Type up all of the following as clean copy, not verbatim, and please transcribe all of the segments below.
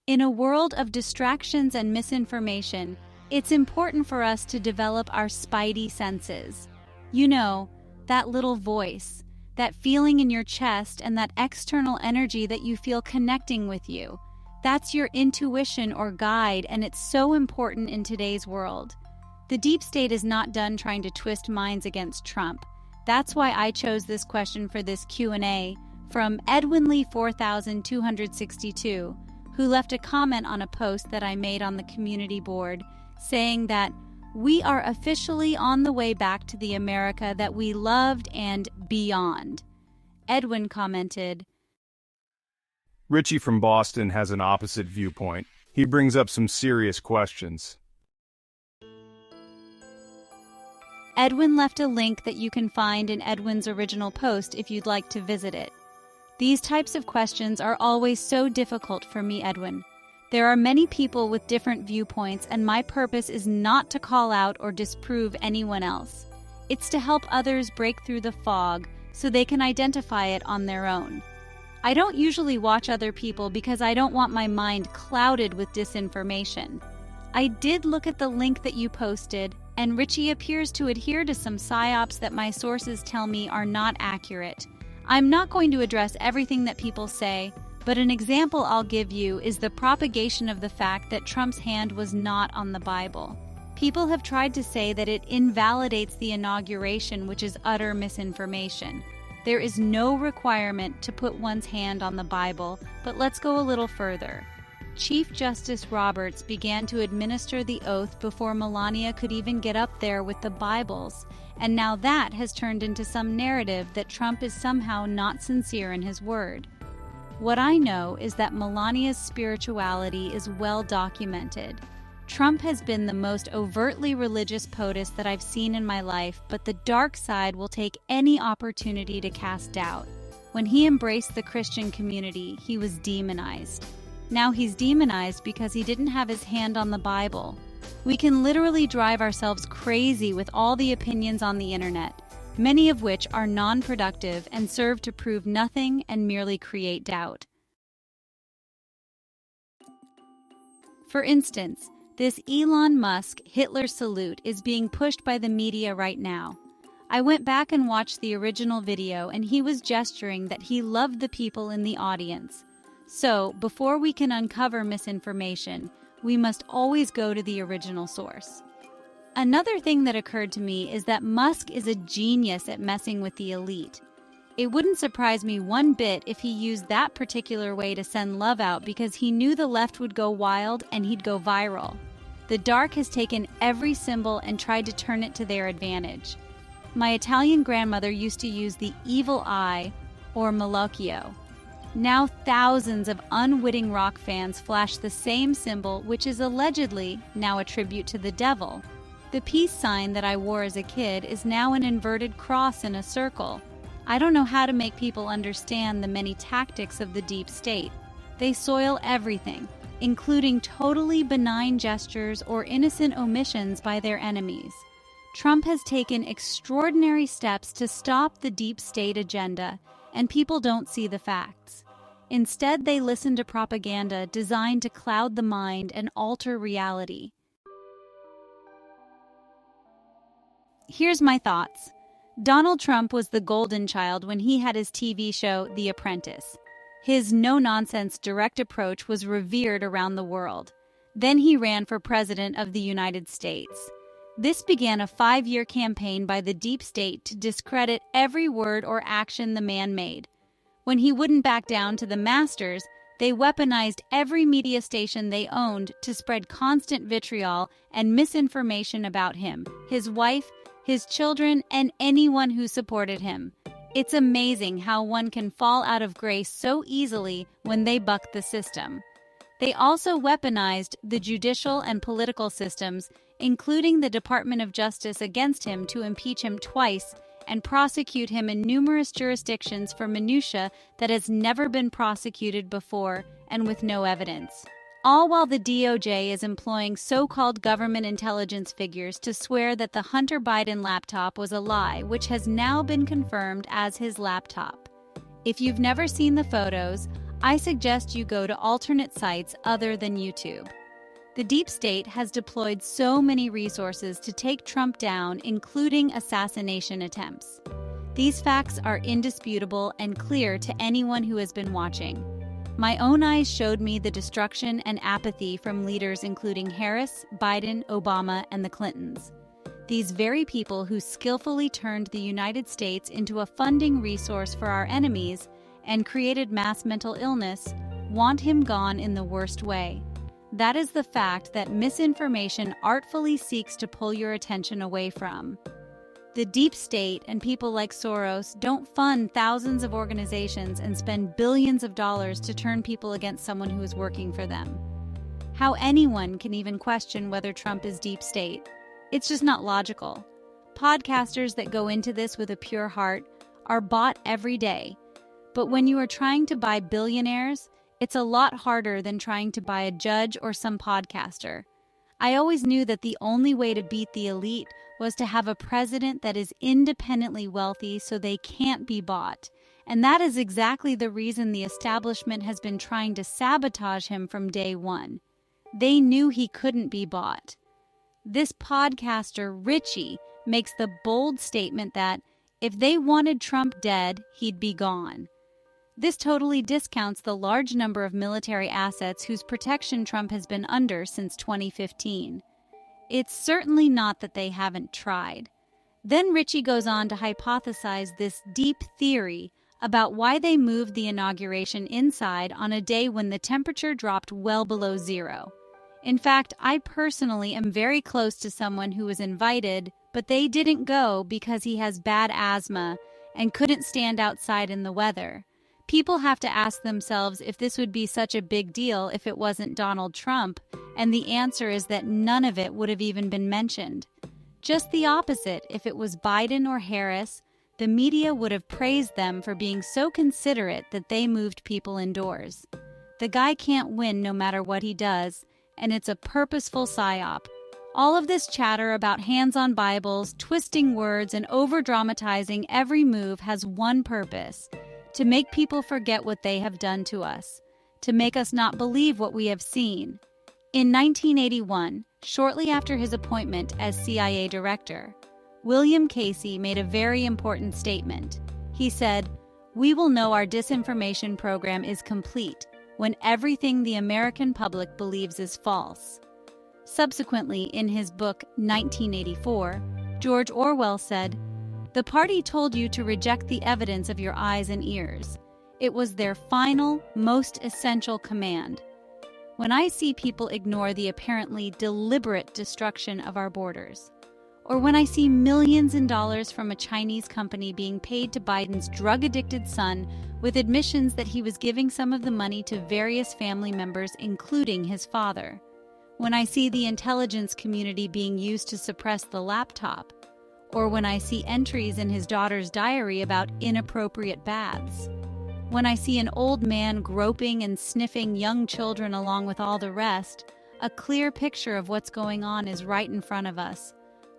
In a world of distractions and misinformation, it's important for us to develop our spidey senses. You know, that little voice, that feeling in your chest, and that external energy that you feel connecting with you. That's your intuition or guide, and it's so important in today's world. The deep state is not done trying to twist minds against Trump. That's why I chose this question for this Q&A from Edwin Lee 4262, who left a comment on a post that I made on the community board saying that we are officially on the way back to the America that we loved and beyond. Edwin commented, Richie from Boston has an opposite viewpoint. He brings up some serious questions. Edwin left a link that you can find in Edwin's original post if you'd like to visit it. These types of questions are always so difficult for me, Edwin. There are many people with different viewpoints, and my purpose is not to call out or disprove anyone else. It's to help others break through the fog so they can identify it on their own. I don't usually watch other people because I don't want my mind clouded with disinformation. I did look at the link that you posted, and Richie appears to adhere to some psyops that my sources tell me are not accurate. I'm not going to address everything that people say, but an example I'll give you is the propagation of the fact that Trump's hand was not on the Bible. People have tried to say that it invalidates the inauguration, which is utter misinformation. There is no requirement to put one's hand on the Bible, but let's go a little further. Chief Justice Roberts began to administer the oath before Melania could even get up there with the Bibles, and now that has turned into some narrative that Trump is somehow not sincere in his word. What I know is that Melania's spirituality is well documented. Trump has been the most overtly religious POTUS that I've seen in my life, but the dark side will take any opportunity to cast doubt. When he embraced the Christian community, he was demonized. Now he's demonized because he didn't have his hand on the Bible. We can literally drive ourselves crazy with all the opinions on the internet, many of which are non-productive and serve to prove nothing and merely create doubt. For instance, this Elon Musk Hitler salute is being pushed by the media right now. I went back and watched the original video, and he was gesturing that he loved the people in the audience. So, before we can uncover misinformation, we must always go to the original source. Another thing that occurred to me is that Musk is a genius at messing with the elite. It wouldn't surprise me one bit if he used that particular way to send love out because he knew the left would go wild and he'd go viral. The dark has taken every symbol and tried to turn it to their advantage. My Italian grandmother used to use the evil eye, or malocchio. Now thousands of unwitting rock fans flash the same symbol, which is allegedly now a tribute to the devil. The peace sign that I wore as a kid is now an inverted cross in a circle. I don't know how to make people understand the many tactics of the deep state. They soil everything, including totally benign gestures or innocent omissions by their enemies. Trump has taken extraordinary steps to stop the deep state agenda, and people don't see the facts. Instead, they listen to propaganda designed to cloud the mind and alter reality. Here's my thoughts. Donald Trump was the golden child when he had his TV show, The Apprentice. His no-nonsense direct approach was revered around the world. Then he ran for president of the United States. This began a 5-year campaign by the deep state to discredit every word or action the man made. When he wouldn't back down to the masters, they weaponized every media station they owned to spread constant vitriol and misinformation about him, his wife, his children, and anyone who supported him. It's amazing how one can fall out of grace so easily when they buck the system. They also weaponized the judicial and political systems, including the Department of Justice, against him to impeach him twice and prosecute him in numerous jurisdictions for minutia that has never been prosecuted before and with no evidence. All while the DOJ is employing so-called government intelligence figures to swear that the Hunter Biden laptop was a lie, which has now been confirmed as his laptop. If you've never seen the photos, I suggest you go to alternate sites other than YouTube. The deep state has deployed so many resources to take Trump down, including assassination attempts. These facts are indisputable and clear to anyone who has been watching. My own eyes showed me the destruction and apathy from leaders including Harris, Biden, Obama, and the Clintons. These very people who skillfully turned the United States into a funding resource for our enemies and created mass mental illness want him gone in the worst way. That is the fact that misinformation artfully seeks to pull your attention away from. The deep state and people like Soros don't fund thousands of organizations and spend billions of dollars to turn people against someone who is working for them. How anyone can even question whether Trump is deep state? It's just not logical. Podcasters that go into this with a pure heart are bought every day. But when you are trying to buy billionaires, it's a lot harder than trying to buy a judge or some podcaster. I always knew that the only way to beat the elite was to have a president that is independently wealthy so they can't be bought. And that is exactly the reason the establishment has been trying to sabotage him from day one. They knew he couldn't be bought. This podcaster, Richie, makes the bold statement that if they wanted Trump dead, he'd be gone. This totally discounts the large number of military assets whose protection Trump has been under since 2015. It's certainly not that they haven't tried. Then Richie goes on to hypothesize this deep theory about why they moved the inauguration inside on a day when the temperature dropped well below zero. In fact, I personally am very close to someone who was invited, but they didn't go because he has bad asthma and couldn't stand outside in the weather. People have to ask themselves if this would be such a big deal if it wasn't Donald Trump, and the answer is that none of it would have even been mentioned. Just the opposite, if it was Biden or Harris, the media would have praised them for being so considerate that they moved people indoors. The guy can't win no matter what he does, and it's a purposeful psyop. All of this chatter about hands on Bibles, twisting words, and over-dramatizing every move has one purpose: to make people forget what they have done to us, to make us not believe what we have seen. In 1981, shortly after his appointment as CIA director, William Casey made a very important statement. He said, "We will know our disinformation program is complete when everything the American public believes is false." Subsequently, in his book 1984, George Orwell said, "The party told you to reject the evidence of your eyes and ears. It was their final, most essential command." When I see people ignore the apparently deliberate destruction of our borders, or when I see millions in dollars from a Chinese company being paid to Biden's drug-addicted son with admissions that he was giving some of the money to various family members, including his father, when I see the intelligence community being used to suppress the laptop, or when I see entries in his daughter's diary about inappropriate baths, when I see an old man groping and sniffing young children along with all the rest, a clear picture of what's going on is right in front of us.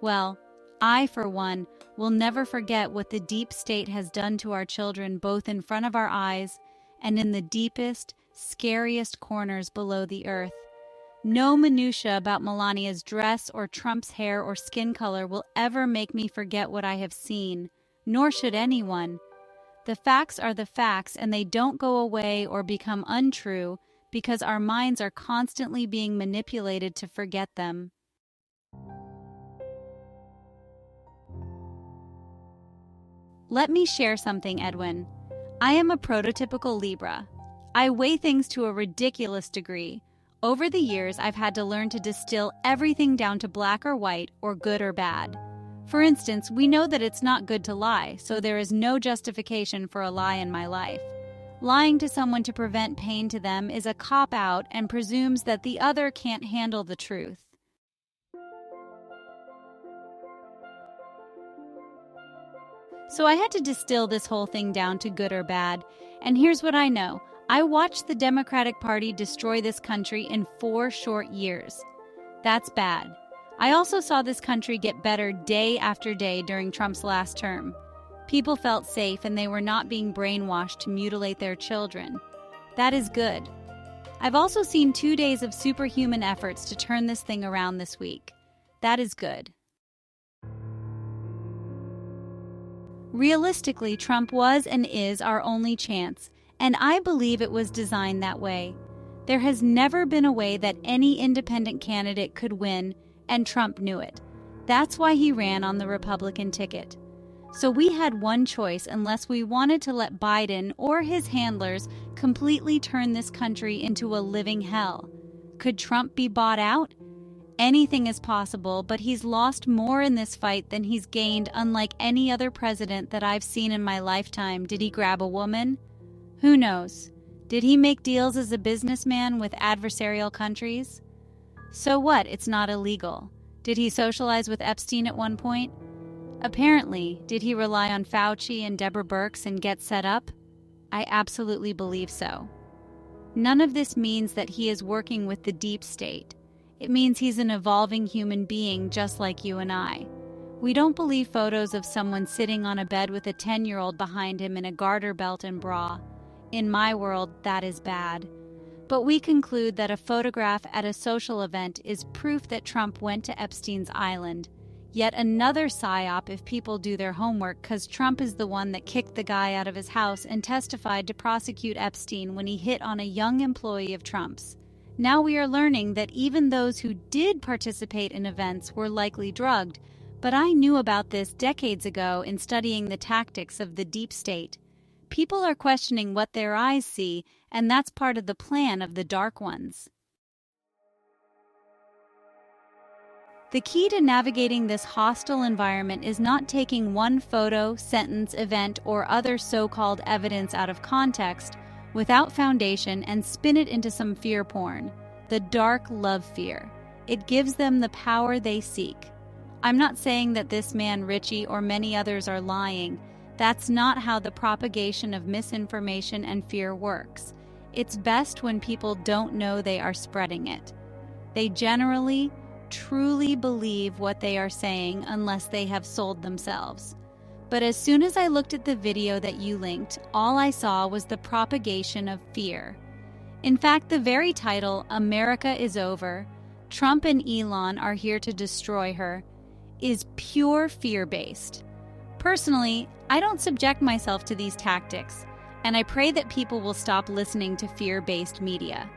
Well, I, for one, will never forget what the deep state has done to our children, both in front of our eyes and in the deepest, scariest corners below the earth. No minutia about Melania's dress or Trump's hair or skin color will ever make me forget what I have seen, nor should anyone. The facts are the facts, and they don't go away or become untrue because our minds are constantly being manipulated to forget them. Let me share something, Edwin. I am a prototypical Libra. I weigh things to a ridiculous degree. Over the years, I've had to learn to distill everything down to black or white, or good or bad. For instance, we know that it's not good to lie, so there is no justification for a lie in my life. Lying to someone to prevent pain to them is a cop-out and presumes that the other can't handle the truth. So I had to distill this whole thing down to good or bad, and here's what I know. I watched the Democratic Party destroy this country in 4 short years. That's bad. I also saw this country get better day after day during Trump's last term. People felt safe and they were not being brainwashed to mutilate their children. That is good. I've also seen 2 days of superhuman efforts to turn this thing around this week. That is good. Realistically, Trump was and is our only chance, and I believe it was designed that way. There has never been a way that any independent candidate could win, and Trump knew it. That's why he ran on the Republican ticket. So we had one choice unless we wanted to let Biden or his handlers completely turn this country into a living hell. Could Trump be bought out? Anything is possible, but he's lost more in this fight than he's gained, unlike any other president that I've seen in my lifetime. Did he grab a woman? Who knows? Did he make deals as a businessman with adversarial countries? So what? It's not illegal. Did he socialize with Epstein at one point? Apparently. Did he rely on Fauci and Deborah Birx and get set up? I absolutely believe so. None of this means that he is working with the deep state. It means he's an evolving human being just like you and I. We don't believe photos of someone sitting on a bed with a 10-year-old behind him in a garter belt and bra. In my world, that is bad. But we conclude that a photograph at a social event is proof that Trump went to Epstein's island. Yet another psyop if people do their homework, because Trump is the one that kicked the guy out of his house and testified to prosecute Epstein when he hit on a young employee of Trump's. Now we are learning that even those who did participate in events were likely drugged, but I knew about this decades ago in studying the tactics of the deep state. People are questioning what their eyes see, and that's part of the plan of the dark ones. The key to navigating this hostile environment is not taking one photo, sentence, event, or other so-called evidence out of context, without foundation, and spin it into some fear porn. The dark love fear. It gives them the power they seek. I'm not saying that this man, Richie, or many others are lying. That's not how the propagation of misinformation and fear works. It's best when people don't know they are spreading it. They generally, truly believe what they are saying unless they have sold themselves. But as soon as I looked at the video that you linked, all I saw was the propagation of fear. In fact, the very title, "America is Over, Trump and Elon are here to destroy her," is pure fear-based. Personally, I don't subject myself to these tactics, and I pray that people will stop listening to fear-based media.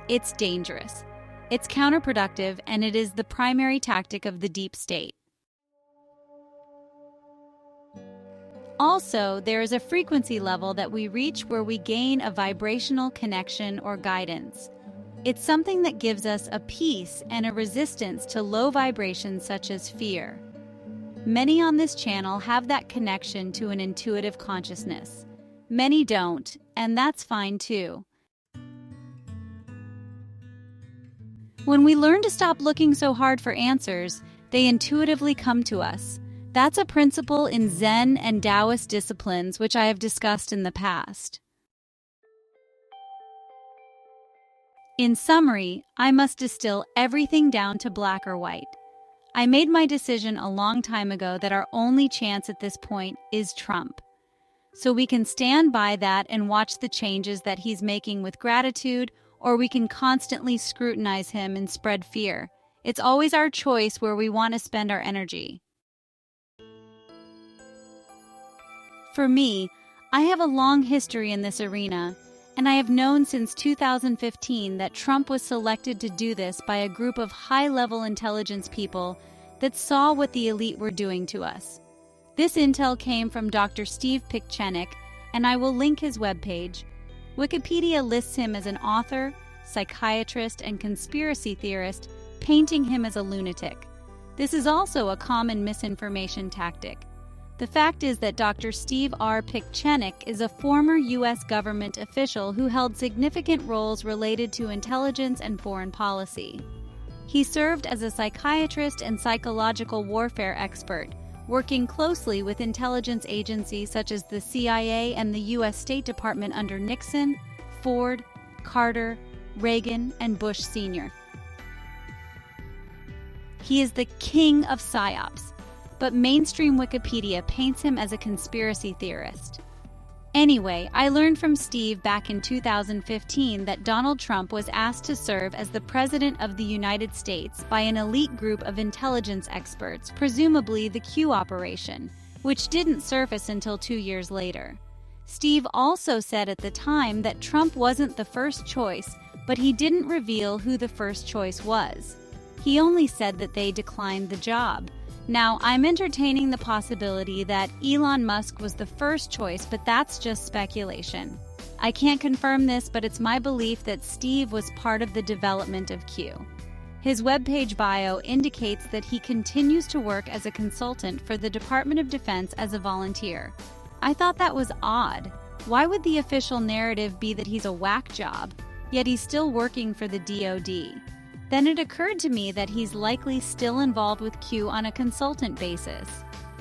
It's dangerous. It's counterproductive, and it is the primary tactic of the deep state. Also, there is a frequency level that we reach where we gain a vibrational connection or guidance. It's something that gives us a peace and a resistance to low vibrations such as fear. Many on this channel have that connection to an intuitive consciousness. Many don't, and that's fine too. When we learn to stop looking so hard for answers, they intuitively come to us. That's a principle in Zen and Taoist disciplines, which I have discussed in the past. In summary, I must distill everything down to black or white. I made my decision a long time ago that our only chance at this point is Trump. So we can stand by that and watch the changes that he's making with gratitude, or we can constantly scrutinize him and spread fear. It's always our choice where we want to spend our energy. For me, I have a long history in this arena, and I have known since 2015 that Trump was selected to do this by a group of high-level intelligence people that saw what the elite were doing to us. This intel came from Dr. Steve Pieczenik, and I will link his webpage. Wikipedia lists him as an author, psychiatrist, and conspiracy theorist, painting him as a lunatic. This is also a common misinformation tactic. The fact is that Dr. Steve R. Pieczenik is a former U.S. government official who held significant roles related to intelligence and foreign policy. He served as a psychiatrist and psychological warfare expert, working closely with intelligence agencies such as the CIA and the U.S. State Department under Nixon, Ford, Carter, Reagan, and Bush Sr. He is the king of psyops, but mainstream Wikipedia paints him as a conspiracy theorist. Anyway, I learned from Steve back in 2015 that Donald Trump was asked to serve as the President of the United States by an elite group of intelligence experts, presumably the Q operation, which didn't surface until 2 years later. Steve also said at the time that Trump wasn't the first choice, but he didn't reveal who the first choice was. He only said that they declined the job. Now, I'm entertaining the possibility that Elon Musk was the first choice, but that's just speculation. I can't confirm this, but it's my belief that Steve was part of the development of Q. His webpage bio indicates that he continues to work as a consultant for the Department of Defense as a volunteer. I thought that was odd. Why would the official narrative be that he's a whack job, yet he's still working for the DoD? Then it occurred to me that he's likely still involved with Q on a consultant basis.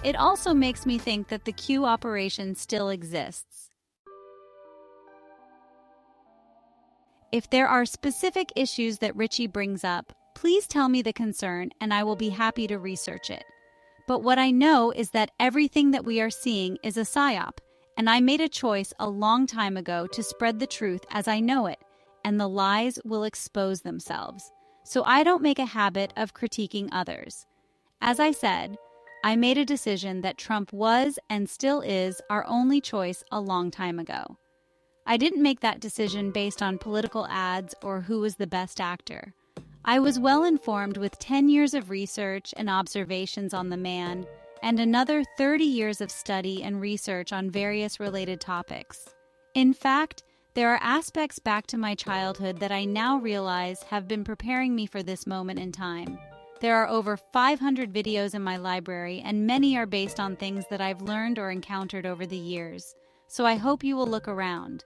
It also makes me think that the Q operation still exists. If there are specific issues that Richie brings up, please tell me the concern and I will be happy to research it. But what I know is that everything that we are seeing is a psyop, and I made a choice a long time ago to spread the truth as I know it, and the lies will expose themselves. So I don't make a habit of critiquing others. As I said, I made a decision that Trump was and still is our only choice a long time ago. I didn't make that decision based on political ads or who was the best actor. I was well informed with 10 years of research and observations on the man, and another 30 years of study and research on various related topics. In fact, there are aspects back to my childhood that I now realize have been preparing me for this moment in time. There are over 500 videos in my library, and many are based on things that I've learned or encountered over the years, so I hope you will look around.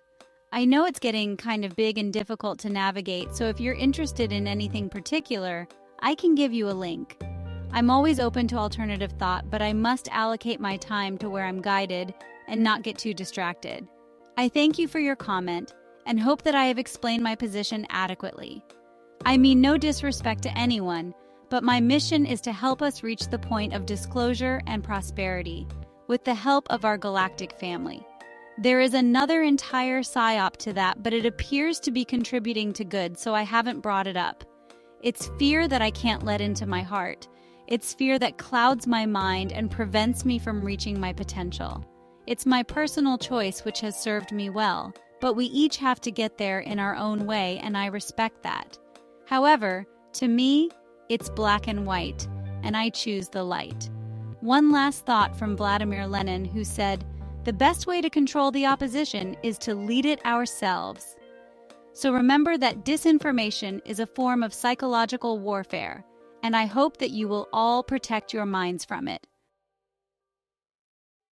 I know it's getting kind of big and difficult to navigate, so if you're interested in anything particular, I can give you a link. I'm always open to alternative thought, but I must allocate my time to where I'm guided and not get too distracted. I thank you for your comment and hope that I have explained my position adequately. I mean no disrespect to anyone, but my mission is to help us reach the point of disclosure and prosperity with the help of our galactic family. There is another entire psyop to that, but it appears to be contributing to good, so I haven't brought it up. It's fear that I can't let into my heart. It's fear that clouds my mind and prevents me from reaching my potential. It's my personal choice which has served me well, but we each have to get there in our own way, and I respect that. However, to me, it's black and white, and I choose the light. One last thought from Vladimir Lenin, who said, "The best way to control the opposition is to lead it ourselves." So remember that disinformation is a form of psychological warfare, and I hope that you will all protect your minds from it.